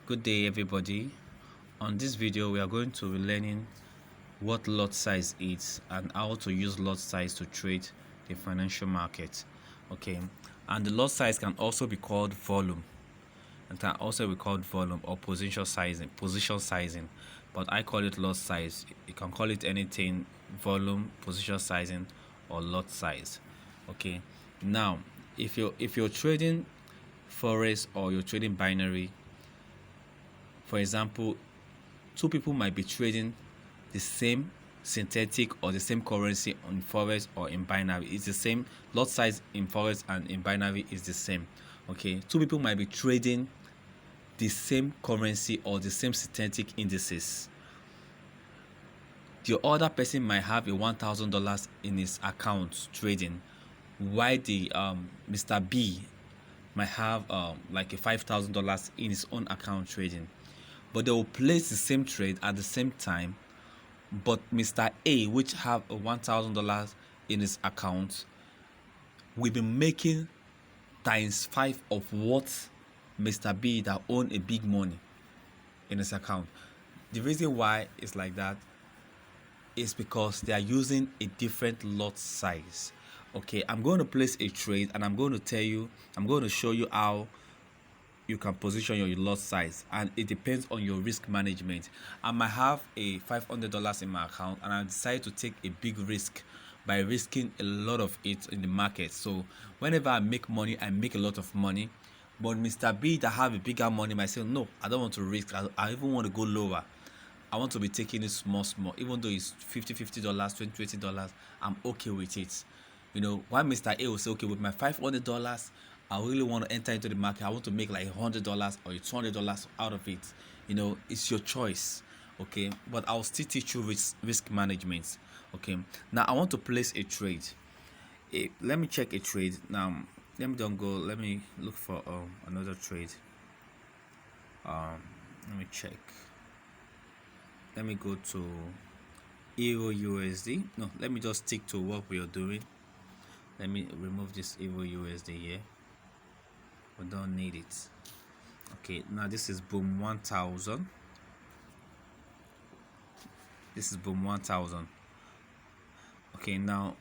Good day everybody. On this video we are going to be learning what lot size is and how to use lot size to trade the financial market. Okay, and the lot size can also be called volume and can also be called volume or position sizing, but I call it lot size. You can call it anything: volume, position sizing, or lot size. Okay, now if you're trading forex or you're trading binary, for example, two people might be trading the same synthetic or the same currency on forex or in binary. It's the same. Lot size in forex and in binary is the same. Okay, two people might be trading the same currency or the same synthetic indices. The other person might have a $1,000 in his account trading, while the Mr. B might have like a $5,000 in his own account trading. But they will place the same trade at the same time, but Mr. A, which have a $1,000 in his account, will be making times 5 of what Mr. B that own a big money in his account. The reason why it's like that is because they are using a different lot size. Okay, I'm going to place a trade and I'm going to show you how you can position your lot size, and it depends on your risk management. I might have a $500 in my account and I decide to take a big risk by risking a lot of it in the market. So whenever I make money, I make a lot of money. But Mr. B that have a bigger money might say, no, I don't want to risk. I even want to go lower. I want to be taking it small, even though it's $50, $20, I'm okay with it. You know, while Mr. A will say, okay, with my $500, I really want to enter into the market. I want to make like $100 or $200 out of it. You know, it's your choice. Okay, but I'll still teach you risk management. Okay, now I want to place a trade. Let me check a trade now. Let me look for another trade. Let me check. Let me go to Euro USD. No, let me just stick to what we are doing. Let me remove this Euro USD here. We don't need it. Okay, now this is boom 1000. This is boom 1000. Okay, now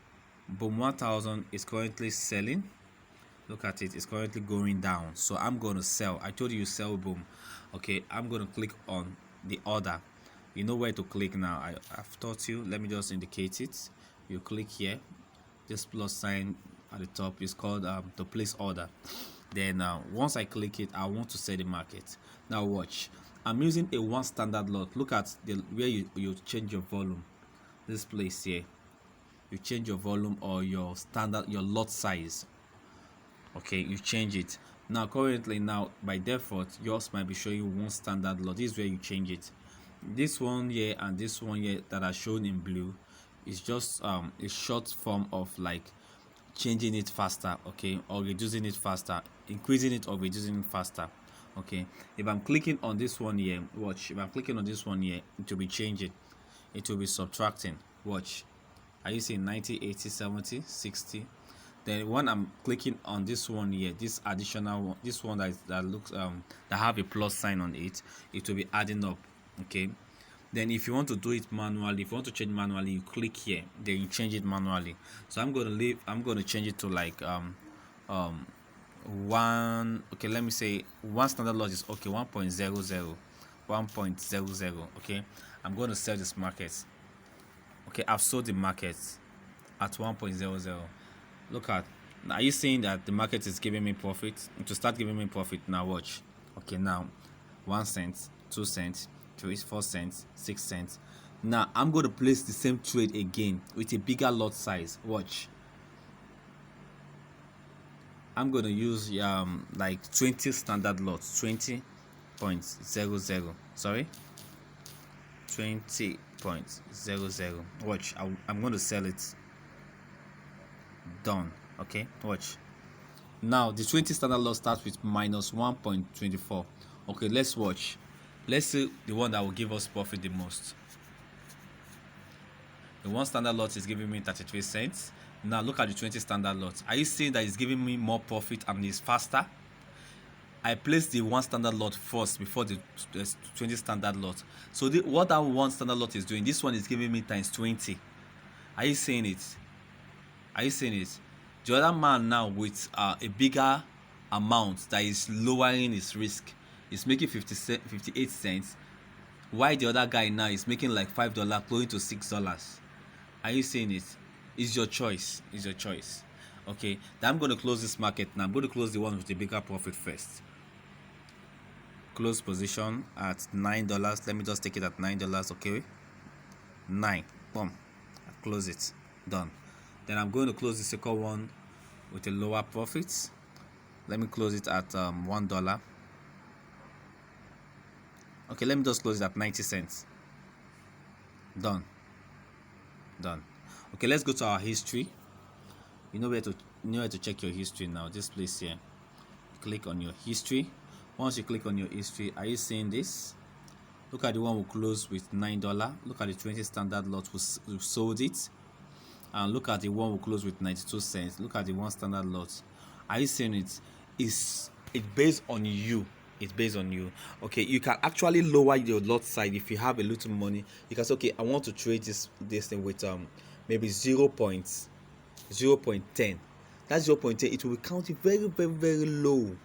boom 1000 is currently selling. Look at it, it's currently going down, so I'm going to sell. I told you sell boom. Okay, I'm going to click on the order. You know where to click now. I've taught you. Let me just indicate it. You click here. This plus sign at the top is called the place order. Then once I click it, I want to set the market. Now watch, I'm using a one standard lot. Look at where you change your volume. This place here, you change your volume or your lot size. Okay, you change it. Now currently, now by default, yours might be showing one standard lot. This is where you change it. This one here and this one here that are shown in blue is just a short form of like changing it faster, okay, or reducing it faster, increasing it or reducing it faster. Okay, if I'm clicking on this one here, watch, if I'm clicking on this one here, it will be changing, it will be subtracting. Watch, are you seeing 90, 80, 70, 60? Then when I'm clicking on this one here, this additional one, this one that looks that have a plus sign on it, it will be adding up. Okay, then if you want to do it manually, if you want to change manually, you click here, then you change it manually. So I'm going to change it to like one. Okay, let me say one standard lot is okay, 1.00, 1.00. okay, I'm going to sell this market. Okay, I've sold the market at 1.00. Look at, are you seeing that the market is giving me profit? To start giving me profit now, watch. Okay, now 1 cent, 2 cents, 3, 4 cents, 6 cents. Now I'm going to place the same trade again with a bigger lot size. Watch, I'm going to use like 20 standard lots, 20.00, sorry, 20.00. watch, I'm going to sell it. Done. Okay, watch. Now the 20 standard lot starts with minus 1.24. okay, let's watch. Let's see the one that will give us profit the most. The one standard lot is giving me 33 cents. Now look at the 20 standard lots. Are you seeing that it's giving me more profit and it's faster? I placed the 1 standard lot first before the 20 standard lot. So what that 1 standard lot is doing, this one is giving me times 20. Are you seeing it? Are you seeing it? The other man now with a bigger amount that is lowering his risk is making 58 cents, while the other guy now is making like $5, closing to $6. Are you seeing it? It's your choice. It's your choice. Okay, then I'm going to close this market now. I'm going to close the one with the bigger profit first. Close position at $9. Let me just take it at $9. Okay, 9. Boom. I've closed it. Done. Then I'm going to close the second one with a lower profit. Let me close it at $1. Okay, let me just close it at 90 cents. Done. Done. Okay, let's go to our history. You know where to check your history now. This place here. Click on your history. Once you click on your history, are you seeing this? Look at the one who closed with $9. Look at the 20 standard lot who sold it. And look at the one who closed with 92 cents. Look at the 1 standard lot. Are you seeing it? It's based on you. It's based on you. Okay, you can actually lower your lot size if you have a little money. You can say, okay, I want to trade this thing with maybe 0.10. That's 0.10. It will be counting very, very, very low.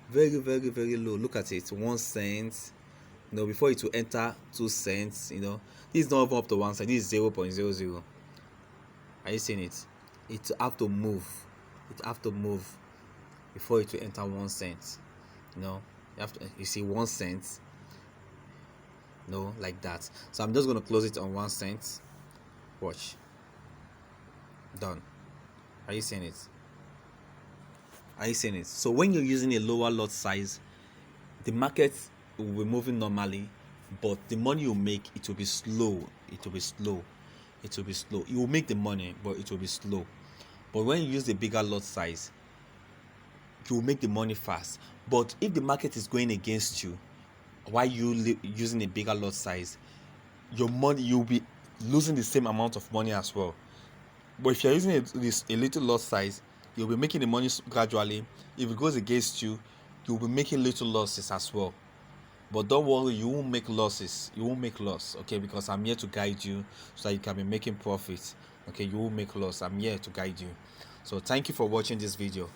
Very, very, very low. Look at it. 1 cent. You know, before it will enter 2 cents. You know, this is not even up to 1 cent. This is 0.00. Are you seeing it? It have to move. It have to move before it will enter 1 cent. You know, you see 1 cent. No, like that. So I'm just going to close it on 1 cent. Watch. Done. Are you seeing it? Are you seeing it? So when you're using a lower lot size, the market will be moving normally, but the money you make, it will be slow. It will be slow. It will be slow. You will make the money, but it will be slow. But when you use the bigger lot size, you will make the money fast. But if the market is going against you while you using a bigger lot size, your money, you'll be losing the same amount of money as well. But if you're using a little lot size, you'll be making the money gradually. If it goes against you, you'll be making little losses as well. But don't worry, you won't make losses. You won't make loss, okay? Because I'm here to guide you so that you can be making profits. Okay, you won't make loss. I'm here to guide you. So thank you for watching this video.